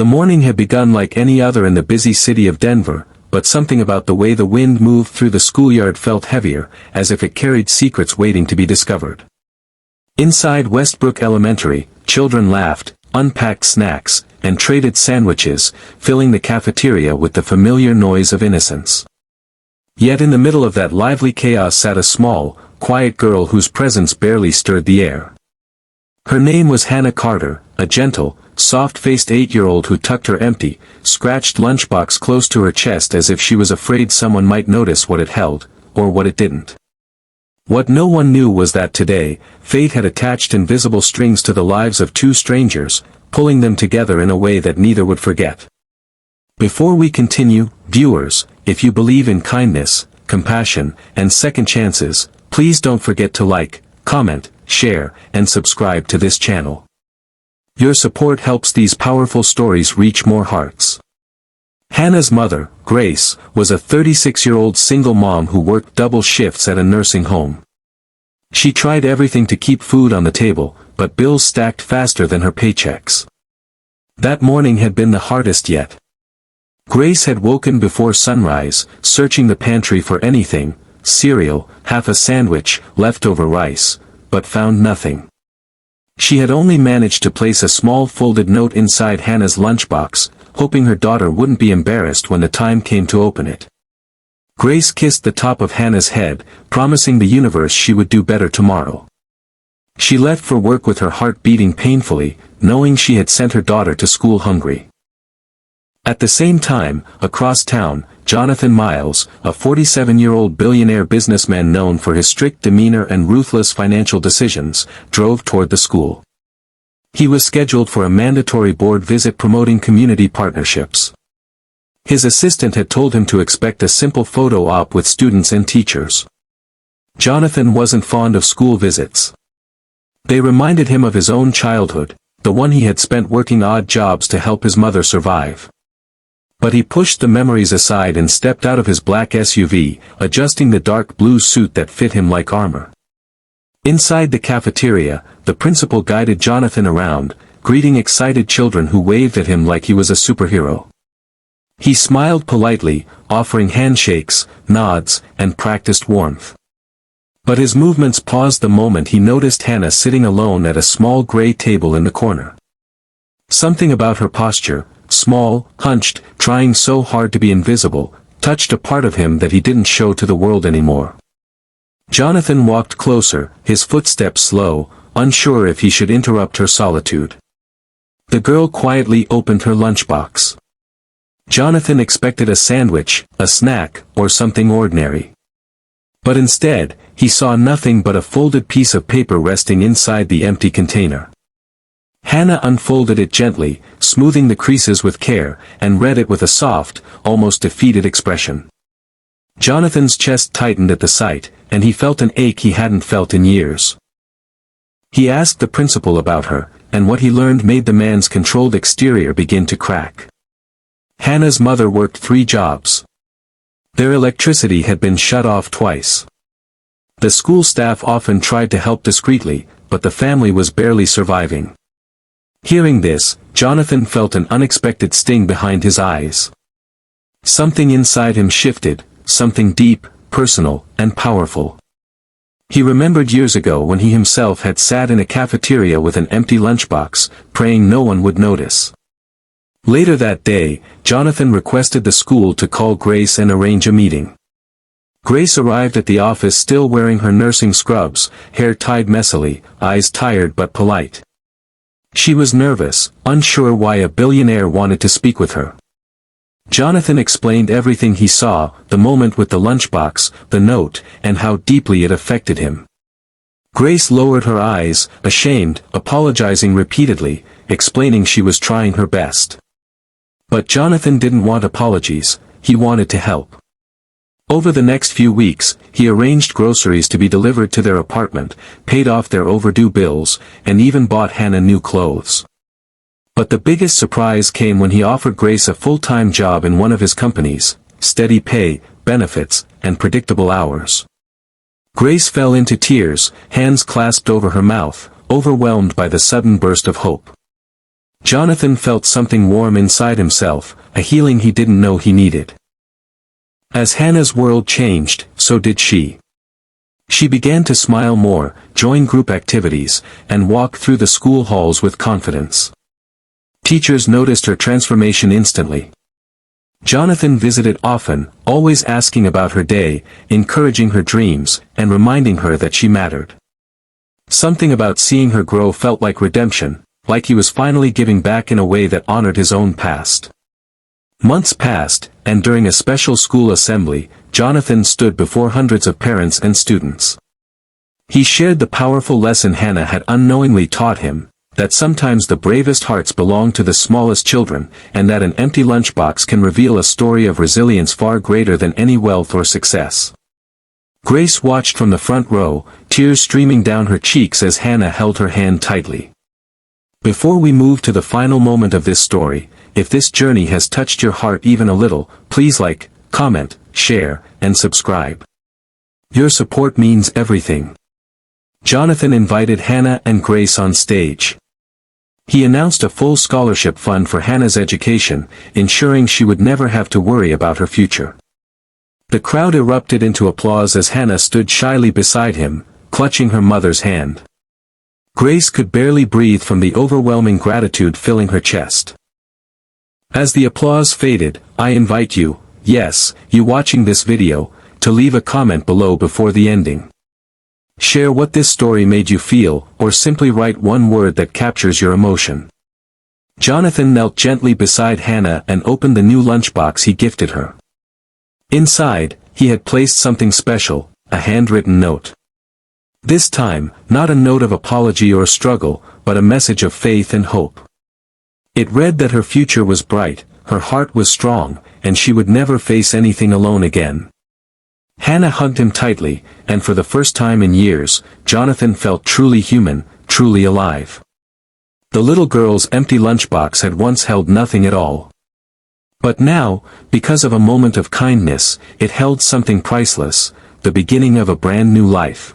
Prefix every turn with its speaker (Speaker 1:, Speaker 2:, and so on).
Speaker 1: The morning had begun like any other in the busy city of Denver, but something about the way the wind moved through the schoolyard felt heavier, as if it carried secrets waiting to be discovered. Inside Westbrook Elementary, children laughed, unpacked snacks, and traded sandwiches, filling the cafeteria with the familiar noise of innocence. Yet in the middle of that lively chaos sat a small, quiet girl whose presence barely stirred the air. Her name was Hannah Carter, a gentle, soft-faced 8-year-old who tucked her empty, scratched lunchbox close to her chest as if she was afraid someone might notice what it held, or what it didn't. What no one knew was that today, fate had attached invisible strings to the lives of two strangers, pulling them together in a way that neither would forget. Before we continue, viewers, if you believe in kindness, compassion, and second chances, please don't forget to like, comment, share, and subscribe to this channel. Your support helps these powerful stories reach more hearts. Hannah's mother, Grace, was a 36-year-old single mom who worked double shifts at a nursing home. She tried everything to keep food on the table, but bills stacked faster than her paychecks. That morning had been the hardest yet. Grace had woken before sunrise, searching the pantry for anything, cereal, half a sandwich, leftover rice, but found nothing. She had only managed to place a small folded note inside Hannah's lunchbox, hoping her daughter wouldn't be embarrassed when the time came to open it. Grace kissed the top of Hannah's head, promising the universe she would do better tomorrow. She left for work with her heart beating painfully, knowing she had sent her daughter to school hungry. At the same time, across town, Jonathan Miles, a 47-year-old billionaire businessman known for his strict demeanor and ruthless financial decisions, drove toward the school. He was scheduled for a mandatory board visit promoting community partnerships. His assistant had told him to expect a simple photo op with students and teachers. Jonathan wasn't fond of school visits. They reminded him of his own childhood, the one he had spent working odd jobs to help his mother survive. But he pushed the memories aside and stepped out of his black SUV, adjusting the dark blue suit that fit him like armor. Inside the cafeteria, the principal guided Jonathan around, greeting excited children who waved at him like he was a superhero. He smiled politely, offering handshakes, nods, and practiced warmth. But his movements paused the moment he noticed Hannah sitting alone at a small gray table in the corner. Something about her posture, small, hunched, trying so hard to be invisible, touched a part of him that he didn't show to the world anymore. Jonathan walked closer, his footsteps slow, unsure if he should interrupt her solitude. The girl quietly opened her lunchbox. Jonathan expected a sandwich, a snack, or something ordinary. But instead, he saw nothing but a folded piece of paper resting inside the empty container. Hannah unfolded it gently, smoothing the creases with care, and read it with a soft, almost defeated expression. Jonathan's chest tightened at the sight, and he felt an ache he hadn't felt in years. He asked the principal about her, and what he learned made the man's controlled exterior begin to crack. Hannah's mother worked 3 jobs. Their electricity had been shut off twice. The school staff often tried to help discreetly, but the family was barely surviving. Hearing this, Jonathan felt an unexpected sting behind his eyes. Something inside him shifted, something deep, personal, and powerful. He remembered years ago when he himself had sat in a cafeteria with an empty lunchbox, praying no one would notice. Later that day, Jonathan requested the school to call Grace and arrange a meeting. Grace arrived at the office still wearing her nursing scrubs, hair tied messily, eyes tired but polite. She was nervous, unsure why a billionaire wanted to speak with her. Jonathan explained everything he saw, the moment with the lunchbox, the note, and how deeply it affected him. Grace lowered her eyes, ashamed, apologizing repeatedly, explaining she was trying her best. But Jonathan didn't want apologies, he wanted to help. Over the next few weeks, he arranged groceries to be delivered to their apartment, paid off their overdue bills, and even bought Hannah new clothes. But the biggest surprise came when he offered Grace a full-time job in one of his companies, steady pay, benefits, and predictable hours. Grace fell into tears, hands clasped over her mouth, overwhelmed by the sudden burst of hope. Jonathan felt something warm inside himself, a healing he didn't know he needed. As Hannah's world changed, so did she. She began to smile more, join group activities, and walk through the school halls with confidence. Teachers noticed her transformation instantly. Jonathan visited often, always asking about her day, encouraging her dreams, and reminding her that she mattered. Something about seeing her grow felt like redemption, like he was finally giving back in a way that honored his own past. Months passed, and during a special school assembly, Jonathan stood before hundreds of parents and students. He shared the powerful lesson Hannah had unknowingly taught him, that sometimes the bravest hearts belong to the smallest children, and that an empty lunchbox can reveal a story of resilience far greater than any wealth or success. Grace watched from the front row, tears streaming down her cheeks as Hannah held her hand tightly. Before we move to the final moment of this story, if this journey has touched your heart even a little, please like, comment, share, and subscribe. Your support means everything. Jonathan invited Hannah and Grace on stage. He announced a full scholarship fund for Hannah's education, ensuring she would never have to worry about her future. The crowd erupted into applause as Hannah stood shyly beside him, clutching her mother's hand. Grace could barely breathe from the overwhelming gratitude filling her chest. As the applause faded, I invite you, yes, you watching this video, to leave a comment below before the ending. Share what this story made you feel, or simply write one word that captures your emotion. Jonathan knelt gently beside Hannah and opened the new lunchbox he gifted her. Inside, he had placed something special, a handwritten note. This time, not a note of apology or struggle, but a message of faith and hope. It read that her future was bright, her heart was strong, and she would never face anything alone again. Hannah hugged him tightly, and for the first time in years, Jonathan felt truly human, truly alive. The little girl's empty lunchbox had once held nothing at all. But now, because of a moment of kindness, it held something priceless, the beginning of a brand new life.